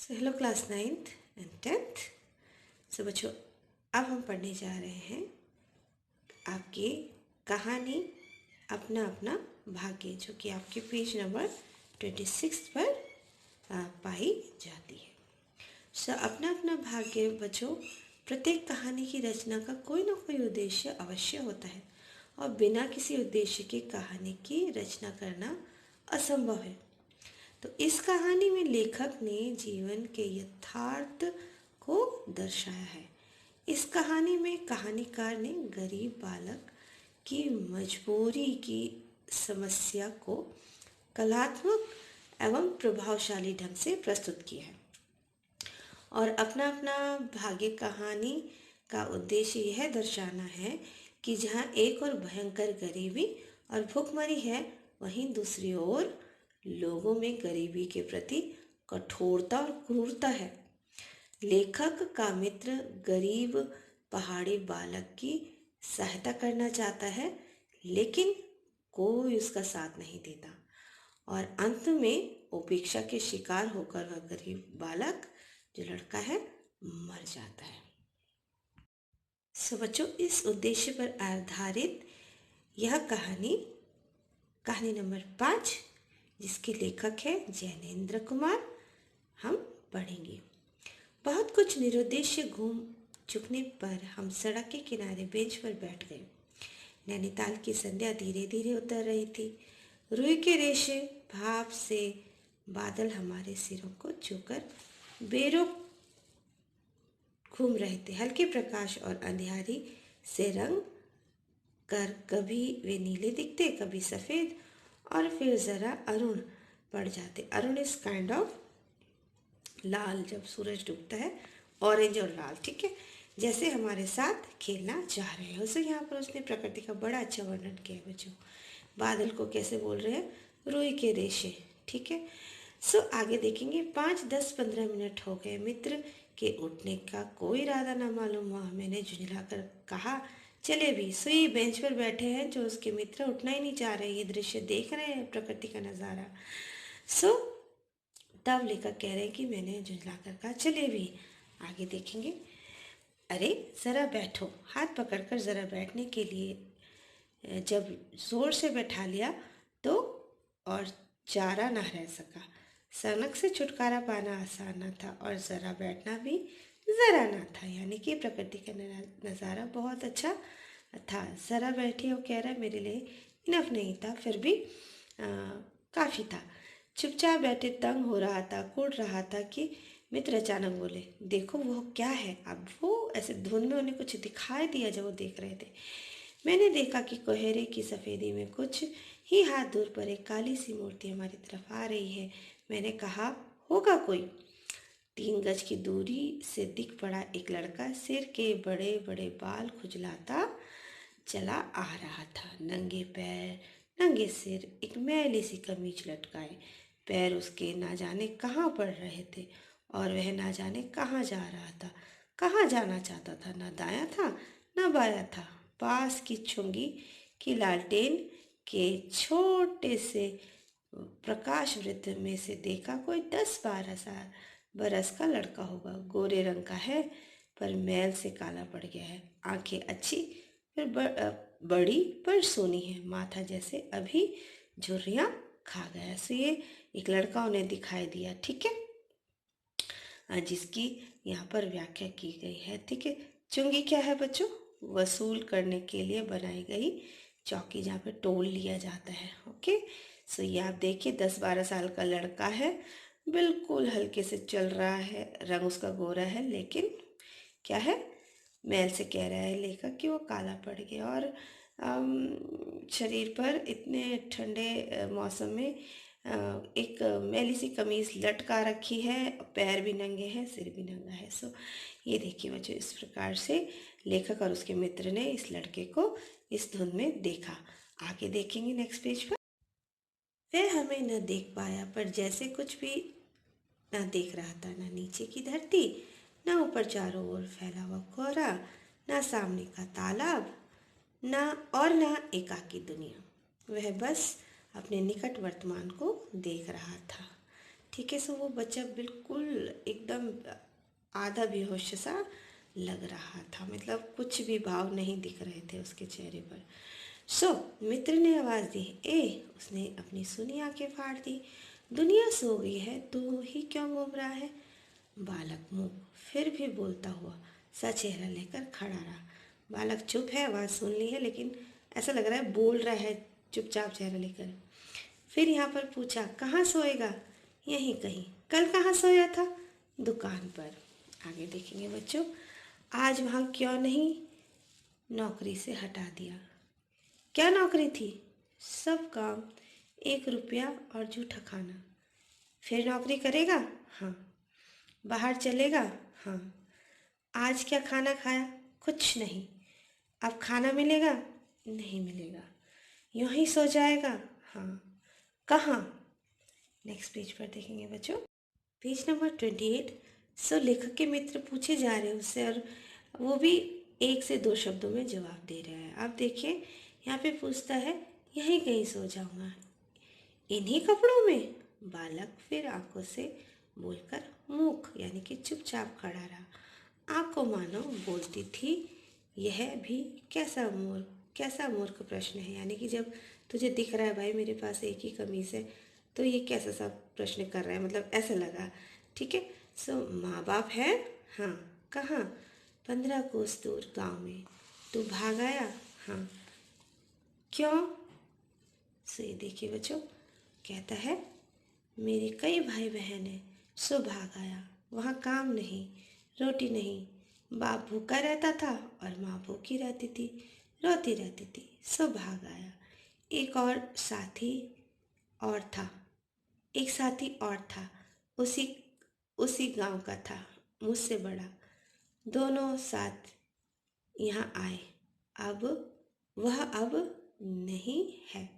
So hello class 9th and 10th। सो बच्चों, अब हम पढ़ने जा रहे हैं आपकी कहानी अपना अपना भाग्य, जो कि आपके पेज नंबर 26 पर पाई जाती है। सो अपना अपना भाग्य बच्चों, प्रत्येक कहानी की रचना का कोई ना कोई उद्देश्य अवश्य होता है और बिना किसी उद्देश्य के कहानी की रचना करना असंभव है। तो इस कहानी में लेखक ने जीवन के यथार्थ को दर्शाया है। इस कहानी में कहानीकार ने गरीब बालक की मजबूरी की समस्या को कलात्मक एवं प्रभावशाली ढंग से प्रस्तुत किया है। और अपना अपना भाग्य कहानी का उद्देश्य यह दर्शाना है कि जहाँ एक और भयंकर गरीबी और भूखमरी है, वहीं दूसरी ओर लोगों में गरीबी के प्रति कठोरता और क्रूरता है। लेखक का मित्र गरीब पहाड़ी बालक की सहायता करना चाहता है, लेकिन कोई उसका साथ नहीं देता और अंत में उपेक्षा के शिकार होकर वह गरीब बालक, जो लड़का है, मर जाता है। सो बच्चों, इस उद्देश्य पर आधारित यह कहानी नंबर 5, जिसके लेखक है जैनेन्द्र कुमार, हम पढ़ेंगे। बहुत कुछ निरुद्देश्य घूम चुकने पर हम सड़क के किनारे बेंच पर बैठ गए। नैनीताल की संध्या धीरे धीरे उतर रही थी। रुई के रेशे भाप से बादल हमारे सिरों को छूकर बेरोक घूम रहे थे। हल्के प्रकाश और अंधियारी से रंग कर कभी वे नीले दिखते, कभी सफ़ेद और फिर ज़रा अरुण पड़ जाते। अरुण इज काइंड ऑफ लाल, जब सूरज डूबता है, ऑरेंज और लाल, ठीक है, जैसे हमारे साथ खेलना चाह रहे हो। सो यहाँ पर उसने प्रकृति का बड़ा अच्छा वर्णन किया है बच्चों। बादल को कैसे बोल रहे हैं? रुई के रेशे, ठीक है। सो आगे देखेंगे। 5, 10, 15 मिनट हो गए। मित्र के उठने का कोई इरादा न मालूम हुआ। मैंने झुंझलाकर कहा, चले भी। सो ये बेंच पर बैठे हैं जो उसके मित्र उठना ही नहीं चाह रहे, ये दृश्य देख रहे हैं, प्रकृति का नज़ारा। सो तब लेखक कह रहे हैं कि मैंने झुंझलाकर कहा, चले भी। आगे देखेंगे। अरे ज़रा बैठो। हाथ पकड़कर ज़रा बैठने के लिए जब ज़ोर से बैठा लिया तो और चारा ना रह सका। सनक से छुटकारा पाना आसान न था और ज़रा बैठना भी ज़रा ना था, यानी कि प्रकृति का नज़ारा बहुत अच्छा था। ज़रा बैठे, वो कह रहा है, मेरे लिए इनफ नहीं था, फिर भी काफ़ी था। चुपचाप बैठे तंग हो रहा था, कूद रहा था कि मित्र अचानक बोले, देखो वो क्या है। अब वो ऐसे धुंध में उन्हें कुछ दिखाई दिया जब वो देख रहे थे। मैंने देखा कि कोहरे की सफ़ेदी में कुछ ही हाथ दूर पर एक काली सी मूर्ति हमारी तरफ आ रही है। मैंने कहा, होगा कोई। 3 गज की दूरी से दिख पड़ा एक लड़का, सिर के बड़े बड़े बाल खुजलाता चला आ रहा था। नंगे पैर, नंगे सिर, एक मैली सी कमीज लटकाए। पैर उसके ना जाने कहाँ पड़ रहे थे और वह ना जाने कहाँ जा रहा था, कहाँ जाना चाहता था। ना दायां था ना बायां था। पास की छुंगी की लालटेन के छोटे से प्रकाश वृत्त में से देखा, कोई 10-12 बरस का लड़का होगा। गोरे रंग का है पर मैल से काला पड़ गया है। आंखें अच्छी फिर बड़ी पर सोनी है। माथा जैसे अभी झुर्रियाँ खा गया। सो ये एक लड़का उन्हें दिखाई दिया, ठीक है, जिसकी यहाँ पर व्याख्या की गई है, ठीक है। चुंगी क्या है बच्चों? वसूल करने के लिए बनाई गई चौकी, जहाँ पे टोल लिया जाता है, ओके। सो ये आप देखिए, 10-12 साल का लड़का है, बिल्कुल हल्के से चल रहा है, रंग उसका गोरा है, लेकिन क्या है, मैल से कह रहा है लेखक कि वो काला पड़ गया और शरीर पर इतने ठंडे मौसम में एक मैली सी कमीज लटका रखी है, पैर भी नंगे हैं, सिर भी नंगा है। सो ये देखिए बच्चों, इस प्रकार से लेखक और उसके मित्र ने इस लड़के को इस धुन में देखा। आगे देखेंगे नेक्स्ट पेज पर। वह हमें न देख पाया, पर जैसे कुछ भी न देख रहा था। न नीचे की धरती, न ऊपर चारों ओर फैला हुआ कोहरा, न सामने का तालाब, न एकाकी दुनिया। वह बस अपने निकट वर्तमान को देख रहा था। ठीक है। सो वो बच्चा बिल्कुल एकदम आधा बेहोश सा लग रहा था, मतलब कुछ भी भाव नहीं दिख रहे थे उसके चेहरे पर। सो मित्र ने आवाज़ दी, ए। उसने अपनी सूनी आंखें फाड़ दी। दुनिया सो गई है, तू ही क्यों घूम रहा है? बालक मुंह फिर भी बोलता हुआ सा चेहरा लेकर खड़ा रहा। बालक चुप है, आवाज़ सुन ली है, लेकिन ऐसा लग रहा है बोल रहा है चुपचाप चेहरा लेकर। फिर यहाँ पर पूछा, कहाँ सोएगा? यहीं कहीं। कल कहाँ सोया था? दुकान पर। आगे देखेंगे बच्चों, आज वहाँ क्यों नहीं नौकरी से हटा दिया? क्या नौकरी थी? सब काम, 1 रुपया और जूठा खाना। फिर नौकरी करेगा? हाँ। बाहर चलेगा? हाँ। आज क्या खाना खाया? कुछ नहीं। अब खाना मिलेगा? नहीं मिलेगा। यूं ही सो जाएगा? हाँ। कहाँ? नेक्स्ट पेज पर देखेंगे बच्चों, पेज नंबर 28। सो लेखक के मित्र पूछे जा रहे हैं उससे, और वो भी 1 से 2 शब्दों में जवाब दे रहा है। अब देखिए यहाँ पे पूछता है, यहीं कहीं सो जाऊंगा। इन्हीं कपड़ों में? बालक फिर आंखों से बोलकर मूक यानी कि चुपचाप खड़ा रहा। आंख को मानो बोलती थी, यह भी कैसा मूर्ख प्रश्न है। यानी कि जब तुझे दिख रहा है भाई मेरे पास एक ही कमीज़ है, तो ये कैसा सा प्रश्न कर रहा है, मतलब ऐसा लगा। ठीक है। सो माँ बाप है? हाँ। कहाँ? 15 कोस दूर गांव में। तू भाग आया? हाँ। क्यों? सो ये देखिए बच्चों, कहता है मेरे कई भाई बहन हैं, सो भाग आया। वहाँ काम नहीं, रोटी नहीं, बाप भूखा रहता था और माँ भूखी रहती थी, रोती रहती थी, सो भाग आया। एक और साथी और था एक साथी और था, उसी उसी गांव का था, मुझसे बड़ा। दोनों साथ यहाँ आए। अब वह अब नहीं है।